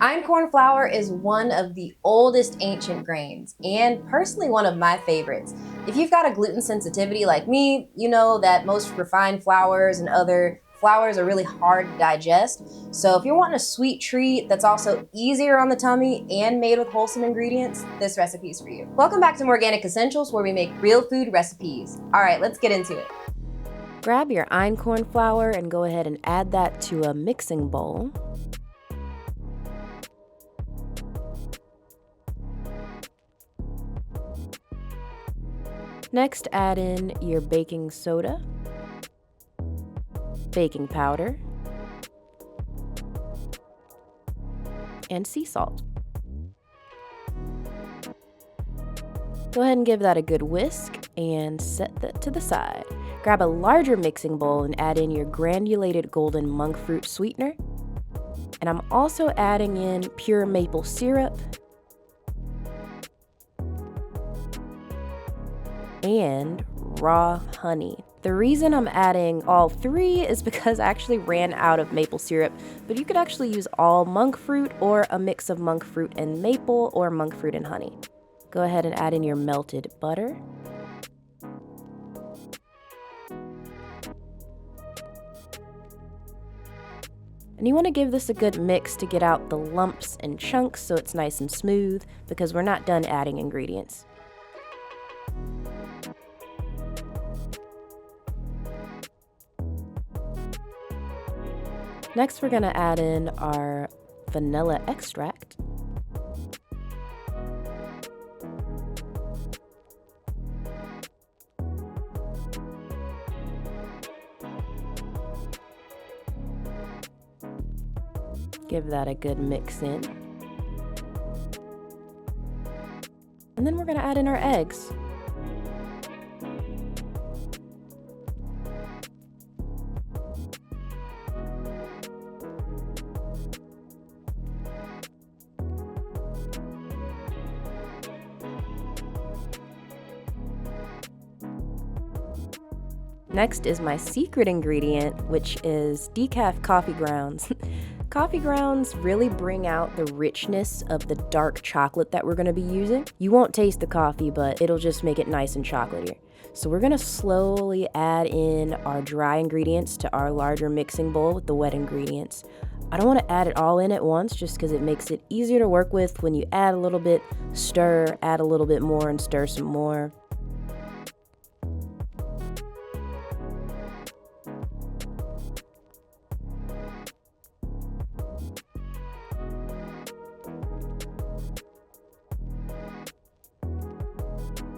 Einkorn flour is one of the oldest ancient grains and personally one of my favorites. If you've got a gluten sensitivity like me, you know that most refined flours and other flours are really hard to digest. So if you're wanting a sweet treat that's also easier on the tummy and made with wholesome ingredients, this recipe is for you. Welcome back to Organic Essentials, where we make real food recipes. All right, let's get into it. Grab your einkorn flour and go ahead and add that to a mixing bowl. Next, add in your baking soda, baking powder, and sea salt. Go ahead and give that a good whisk and set that to the side. Grab a larger mixing bowl and add in your granulated golden monk fruit sweetener. And I'm also adding in pure maple syrup and raw honey. The reason I'm adding all three is because I actually ran out of maple syrup, but you could actually use all monk fruit or a mix of monk fruit and maple or monk fruit and honey. Go ahead and add in your melted butter. And you want to give this a good mix to get out the lumps and chunks so it's nice and smooth, because we're not done adding ingredients. Next, we're going to add in our vanilla extract. Give that a good mix in. And then we're going to add in our eggs. Next is my secret ingredient, which is decaf coffee grounds. Coffee grounds really bring out the richness of the dark chocolate that we're going to be using. You won't taste the coffee, but it'll just make it nice and chocolatey. So we're going to slowly add in our dry ingredients to our larger mixing bowl with the wet ingredients. I don't want to add it all in at once just because it makes it easier to work with. When you add a little bit, stir, add a little bit more, and stir some more.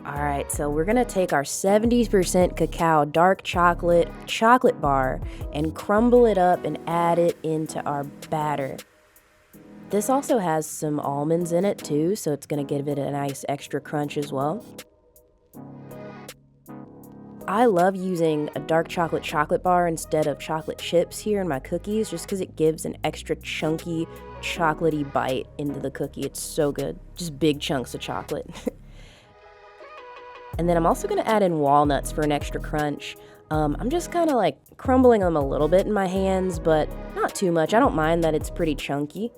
All right, so we're gonna take our 70% cacao dark chocolate bar and crumble it up and add it into our batter. This also has some almonds in it too, so it's gonna give it a nice extra crunch as well. I love using a dark chocolate bar instead of chocolate chips here in my cookies, just because it gives an extra chunky, chocolatey bite into the cookie. It's so good, just big chunks of chocolate. And then I'm also going to add in walnuts for an extra crunch. I'm just kind of like crumbling them a little bit in my hands, but not too much. I don't mind that it's pretty chunky.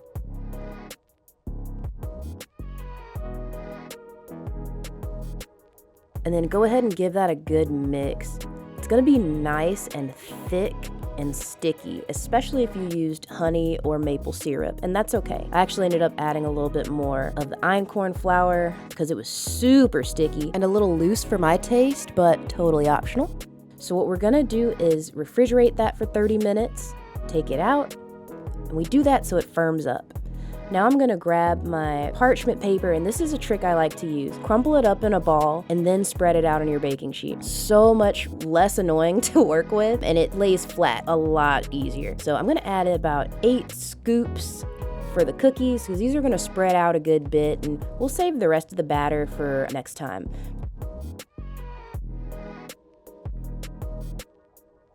And then go ahead and give that a good mix. It's going to be nice and thick and sticky, especially if you used honey or maple syrup, and that's okay. I actually ended up adding a little bit more of the einkorn flour because it was super sticky and a little loose for my taste, but totally optional. So what we're gonna do is refrigerate that for 30 minutes, take it out, and we do that so it firms up. Now I'm gonna grab my parchment paper, and this is a trick I like to use. Crumple it up in a ball and then spread it out on your baking sheet. So much less annoying to work with, and it lays flat a lot easier. So I'm gonna add about 8 scoops for the cookies, because these are gonna spread out a good bit, and we'll save the rest of the batter for next time.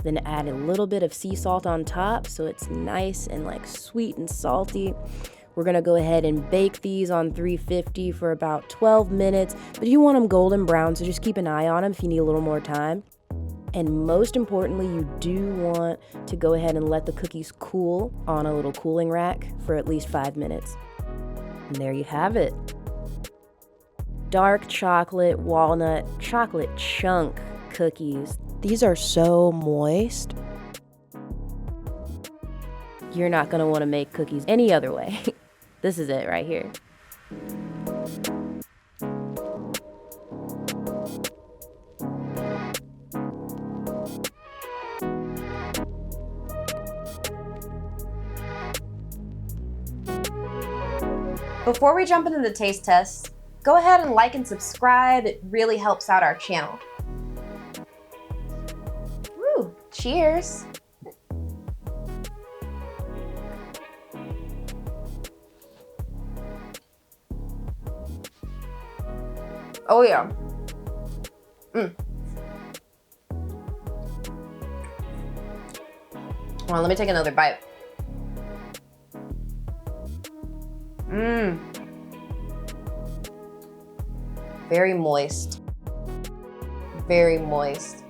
Then add a little bit of sea salt on top so it's nice and like sweet and salty. We're gonna go ahead and bake these on 350 for about 12 minutes, but you want them golden brown, so just keep an eye on them if you need a little more time. And most importantly, you do want to go ahead and let the cookies cool on a little cooling rack for at least 5 minutes. And there you have it. Dark chocolate walnut chocolate chunk cookies. These are so moist. You're not gonna wanna make cookies any other way. This is it right here. Before we jump into the taste test, go ahead and like and subscribe. It really helps out our channel. Woo, cheers. Oh yeah. Well, let me take another bite. Very moist. Very moist.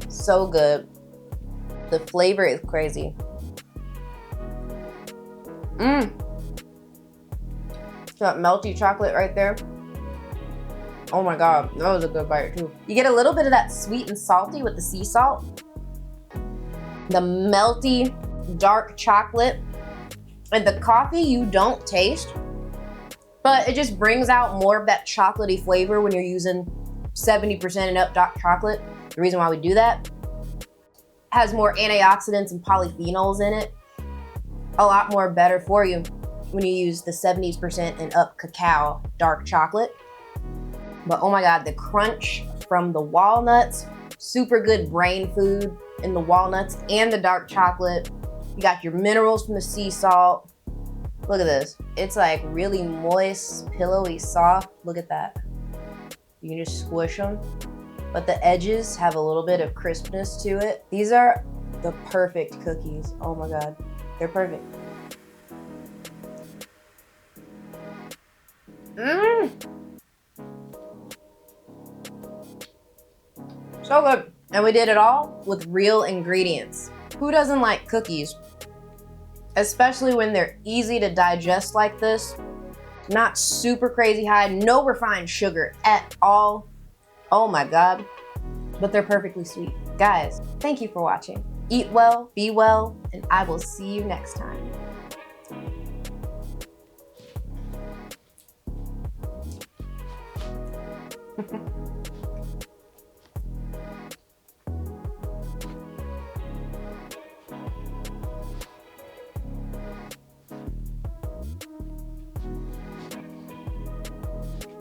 So good. The flavor is crazy. That melty chocolate right there. Oh my God, that was a good bite too. You get a little bit of that sweet and salty with the sea salt. The melty, dark chocolate. And the coffee you don't taste, but it just brings out more of that chocolatey flavor when you're using 70% and up dark chocolate. The reason why we do that has more antioxidants and polyphenols in it. A lot more better for you when you use the 70% and up cacao dark chocolate. But oh my God, the crunch from the walnuts, super good brain food in the walnuts and the dark chocolate. You got your minerals from the sea salt. Look at this. It's like really moist, pillowy, soft. Look at that. You can just squish them. But the edges have a little bit of crispness to it. These are the perfect cookies. Oh my God, they're perfect. So good. And we did it all with real ingredients. Who doesn't like cookies? Especially when they're easy to digest like this. Not super crazy high, no refined sugar at all. Oh my God. But they're perfectly sweet. Guys, thank you for watching. Eat well, be well, and I will see you next time.